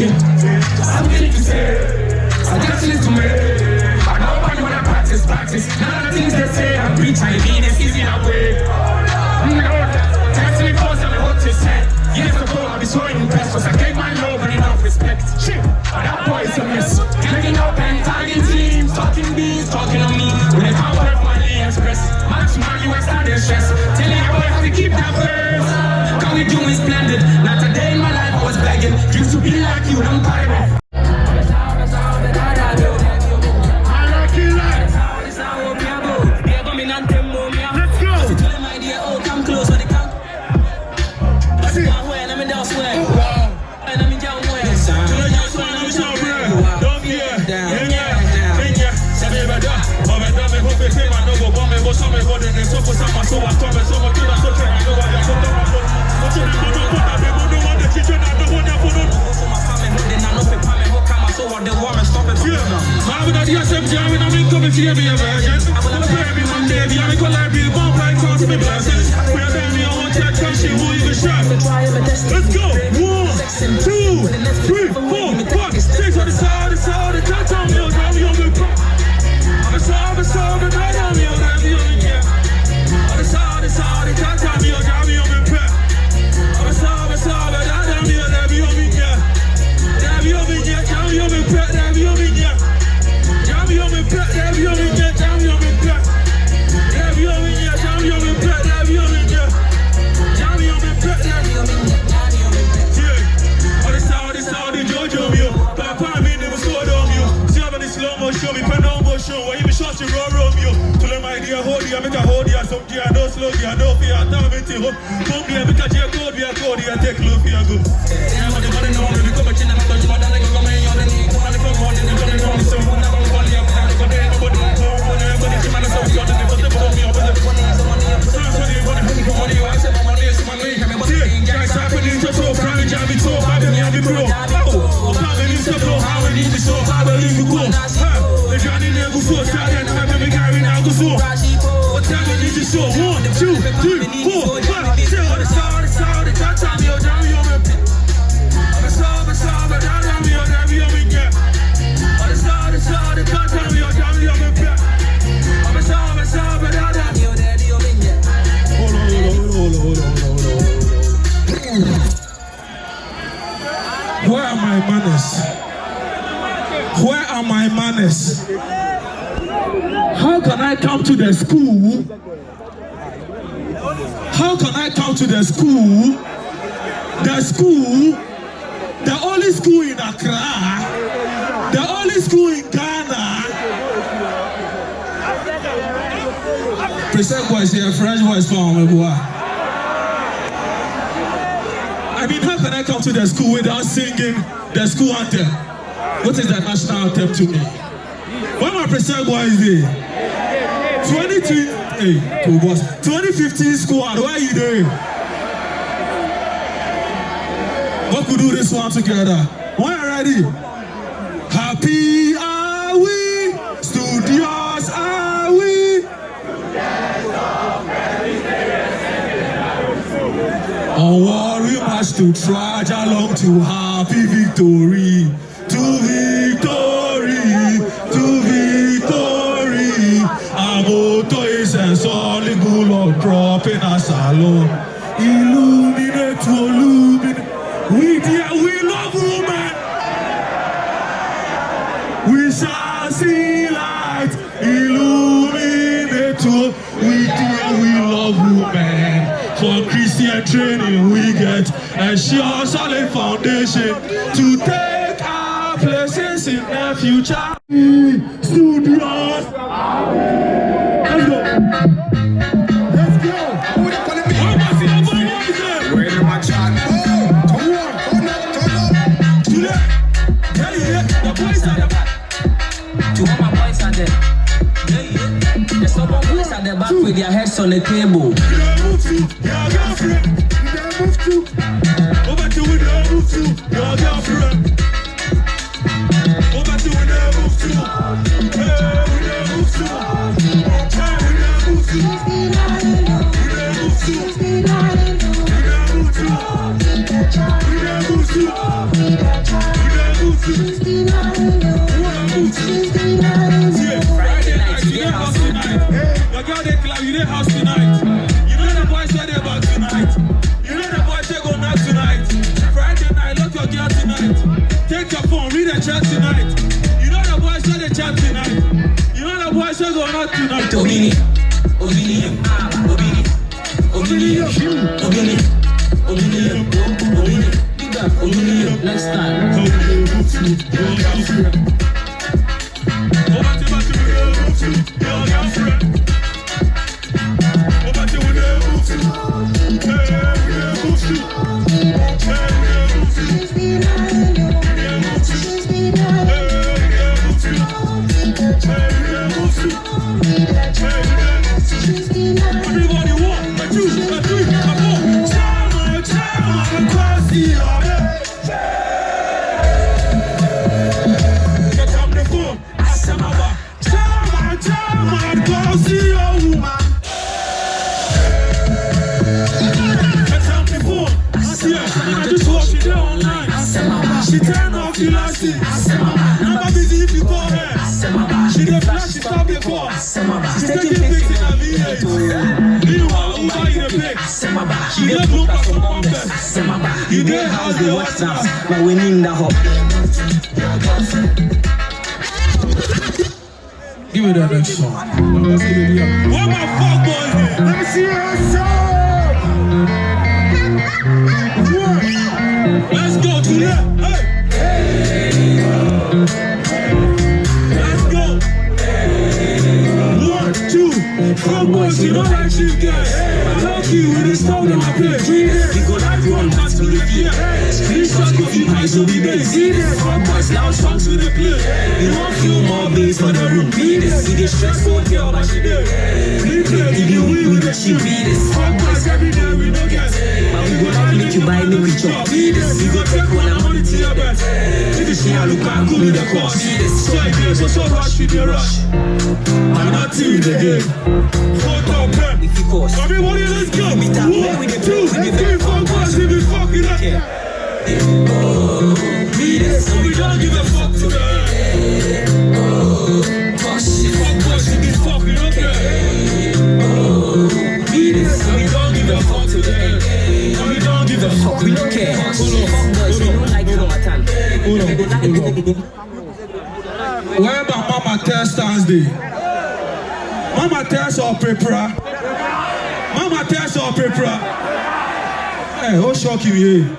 watching. Something to say, so just listen to me. But nobody wanna practice. None of the things they say and preach, I mean it's easy that way. Test me first and what you said. Years ago I'll be so impressed, cause I gave my love and enough respect. Shit, but that boy is a mess. Getting up and tagging teams, talking beans, talking on me. When I can't work my express, much more you started stress. Telling you boy how to keep that verse. Can we do is splendid? Not a day in my life I was begging. Used to be like you, don't pirate. Let's go! 1, 2, 3, 4, 5, 6 on the side, the touch on me, I'm young and pop. I'm a solve, and I'm young, yeah. On the side, the touch on me, I'm young and pop. I'm a solve, and I'm young, yeah. I'm young and yeah, I'm young and pop, I'm young and yeah. I'm young and pop, I'm young and yeah, I'm young and pop. I'm young and yeah, I'm young and pop, I'm young and yeah. I'm young and pop, I'm young and yeah. Show me pen on motion, why you be shot to roll you? To let my dear hold you, I make a hold you, some dear, no slow, you, no fear, I don't mean to hold. Come here, make a dear code, we are code, you take look here, go. Yeah, I'm the money, no, I'm become a chin, I'm touching my dad, like I'm coming on the knee, come on, come on, you're gonna know me, so I'm not going to call you, I'm going to go there, but I'm going to man, so you're the people, they put me up, but the money is the money, I'm so money, I said my money is my money, I'm going to guys happening, so private, I'm so happy, I'm the pro. Oh, I'm in the flow, how it is, so how I leave you go. If you're in there, go for it, I'm going to carry now, go for what time I need to show? 1, 2, 3, 4, 5, 6, on the side, the touch on me, or down your man. I'm a solve, but down me, or down your man, yeah. On the side, the touch on me, or down your man, yeah. I'm a solve, but down me, or down your man, yeah. Hold on. Where are my manners? Where are my manners? How can I come to the school? How can I come to the school? The only school in Accra, the only school in Ghana. PRESEC boys here, French boys from boy. I mean, how can I come to the school without singing the school anthem? What is the national anthem to me? Where my PRESEC boys there? 2015 squad, where are you there? What could do this one together? When you're ready? Happy are we? Studios are we? On worry march to trudge along to happy victory. To victory. Aboto is a solid good dropping us alone. Illuminate to illuminate. We love women. We shall see light. Illuminate to we love women. For Christian training we get a sure solid foundation to take our places in the future. Studios. Let's go. Where am I chatting? Turn up. To the boys at the back. To all my boys at the there's some boys at the back with their heads on the table. Move to your girlfriend. Move to. Over to with the move to your girlfriend. Over to with the move to. Move to. We Next time. She turned off the last thing. Never busy if you call her. She the flash, she stop the call. She's taking pics in her V8. Meanwhile, who buy you the pics? She get blue pass from Bonfire. You get house, the watch now. But we need the hop. Give me that next song. What my fuck boys here? Let me see your song. Let's go to that. Hey. Let's go. 1, 2. Fuck boys, you know that shit, guys. I love you with the stone in my place. We go like run back to the gear. Screenshots of you guys will be there. See this? Fuck boys, loud songs with the play. You want few more bass for the room. Be this. See the stressful girl, but she there. We play, give you win with the shit. Be this. Fuck boys, every day we don't get. But we go like make you buy me with chop. Be this. We go take one and money to your bed. If you see how look back, go with the cost. See this. So I feel so rush with the rush. I'm not till the day. Photo pen. If you cost. Everybody, let's go. 1, 2, 3, 4 boys, we be fucking up. Be this. So we don't give a fuck today. Fuck boys, we be fucking up. Be this. So we don't give a fuck today. So we don't give a fuck. We don't care. Fuck boys, we don't like Hamatan. Where about Mama Tess stands there? Mama Tess or Prepra? Mama Tess or Prepra? Hey, how shock you here?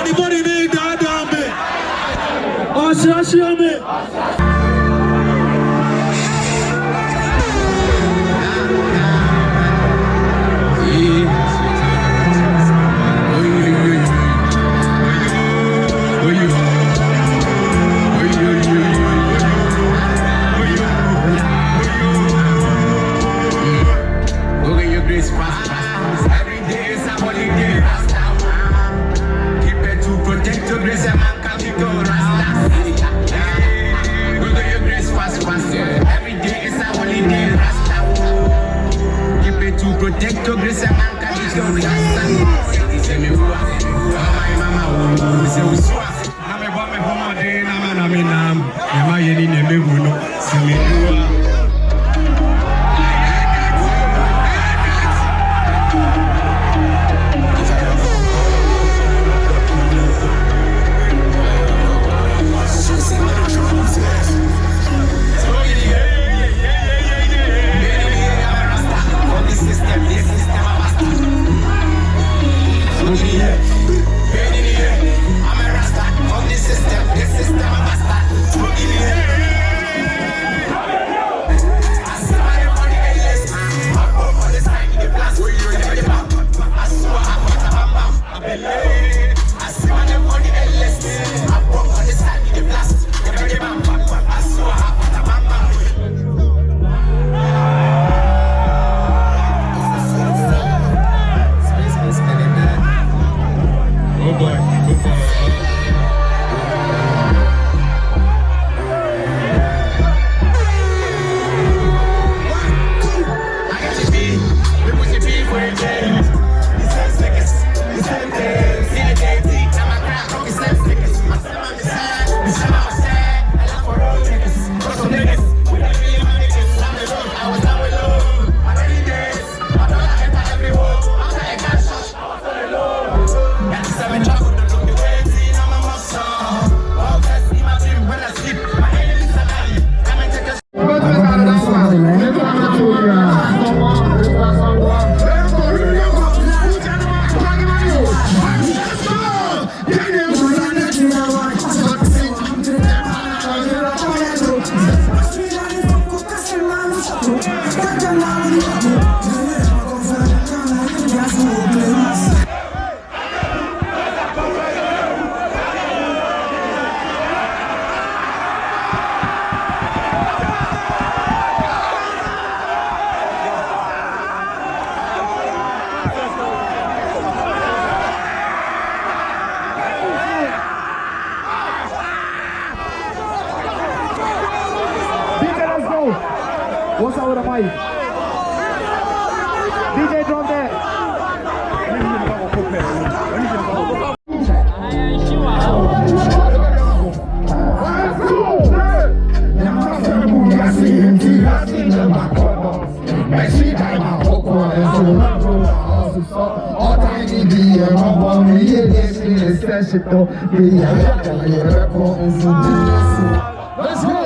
Anybody need that down me? Oh, show me. What's up with the mic? DJ drop that. Let's go.